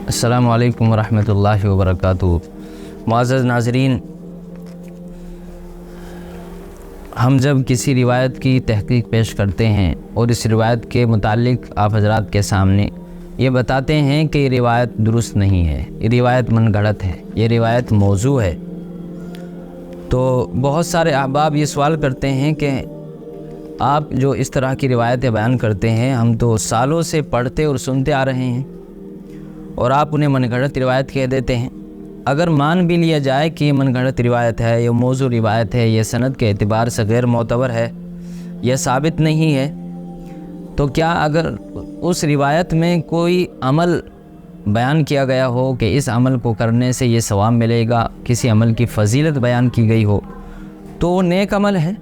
السلام علیکم ورحمۃ اللہ وبرکاتہ۔ معزز ناظرین، ہم جب کسی روایت کی تحقیق پیش کرتے ہیں اور اس روایت کے متعلق آپ حضرات کے سامنے یہ بتاتے ہیں کہ یہ روایت درست نہیں ہے، یہ روایت من گھڑت ہے، یہ روایت موضوع ہے، تو بہت سارے احباب یہ سوال کرتے ہیں کہ آپ جو اس طرح کی روایتیں بیان کرتے ہیں ہم تو سالوں سے پڑھتے اور سنتے آ رہے ہیں اور آپ انہیں من گھڑت روایت کہہ دیتے ہیں۔ اگر مان بھی لیا جائے کہ یہ من گھڑت روایت ہے، یہ موضوع روایت ہے، یہ سند کے اعتبار سے غیر معتبر ہے، یہ ثابت نہیں ہے، تو کیا اگر اس روایت میں کوئی عمل بیان کیا گیا ہو کہ اس عمل کو کرنے سے یہ ثواب ملے گا، کسی عمل کی فضیلت بیان کی گئی ہو، تو وہ نیک عمل ہے،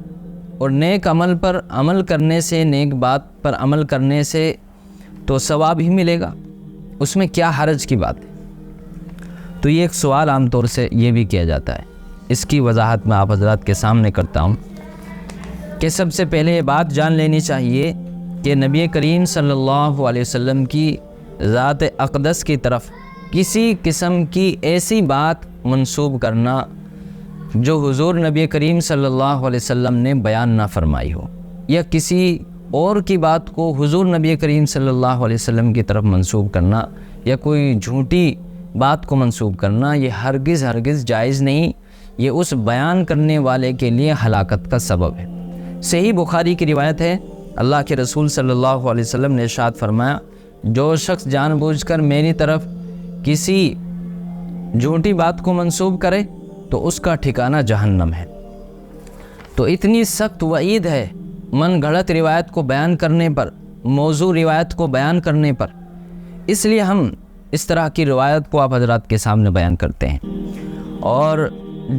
اور نیک عمل پر عمل کرنے سے، نیک بات پر عمل کرنے سے تو ثواب ہی ملے گا، اس میں کیا حرج کی بات ہے؟ تو یہ ایک سوال عام طور سے یہ بھی کیا جاتا ہے۔ اس کی وضاحت میں آپ حضرات کے سامنے کرتا ہوں کہ سب سے پہلے یہ بات جان لینی چاہیے کہ نبی کریم صلی اللہ علیہ وسلم کی ذات اقدس کی طرف کسی قسم کی ایسی بات منسوب کرنا جو حضور نبی کریم صلی اللہ علیہ وسلم نے بیان نہ فرمائی ہو، یا کسی اور کی بات کو حضور نبی کریم صلی اللہ علیہ وسلم کی طرف منسوب کرنا، یا کوئی جھوٹی بات کو منسوب کرنا، یہ ہرگز جائز نہیں، یہ اس بیان کرنے والے کے لیے ہلاکت کا سبب ہے۔ صحیح بخاری کی روایت ہے، اللہ کے رسول صلی اللہ علیہ وسلم نے ارشاد فرمایا، جو شخص جان بوجھ کر میری طرف کسی جھوٹی بات کو منسوب کرے تو اس کا ٹھکانہ جہنم ہے۔ تو اتنی سخت وعید ہے من گھڑت روایت کو بیان کرنے پر، موضوع روایت کو بیان کرنے پر، اس لیے ہم اس طرح کی روایت کو آپ حضرات کے سامنے بیان کرتے ہیں۔ اور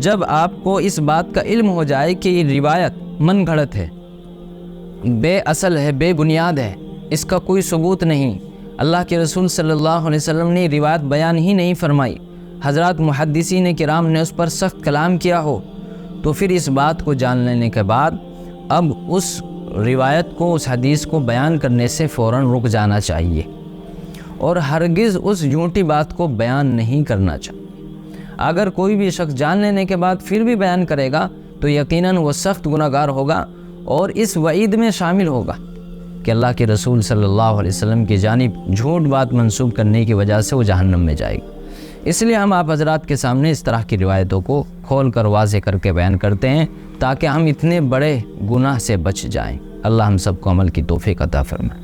جب آپ کو اس بات کا علم ہو جائے کہ یہ روایت من گھڑت ہے، بے اصل ہے، بے بنیاد ہے، اس کا کوئی ثبوت نہیں، اللہ کے رسول صلی اللہ علیہ وسلم نے روایت بیان ہی نہیں فرمائی، حضرات محدثین کرام نے اس پر سخت کلام کیا ہو، تو پھر اس بات کو جان لینے کے بعد اب اس روایت کو، اس حدیث کو بیان کرنے سے فوراً رک جانا چاہیے، اور ہرگز اس جھوٹی بات کو بیان نہیں کرنا چاہیے۔ اگر کوئی بھی شخص جان لینے کے بعد پھر بھی بیان کرے گا تو یقیناً وہ سخت گناہگار ہوگا اور اس وعید میں شامل ہوگا کہ اللہ کے رسول صلی اللہ علیہ وسلم کی جانب جھوٹ بات منسوب کرنے کی وجہ سے وہ جہنم میں جائے گا۔ اس لیے ہم آپ حضرات کے سامنے اس طرح کی روایتوں کو کھول کر واضح کر کے بیان کرتے ہیں تاکہ ہم اتنے بڑے گناہ سے بچ جائیں۔ اللہ ہم سب کو عمل کی توفیق عطا فرمائے۔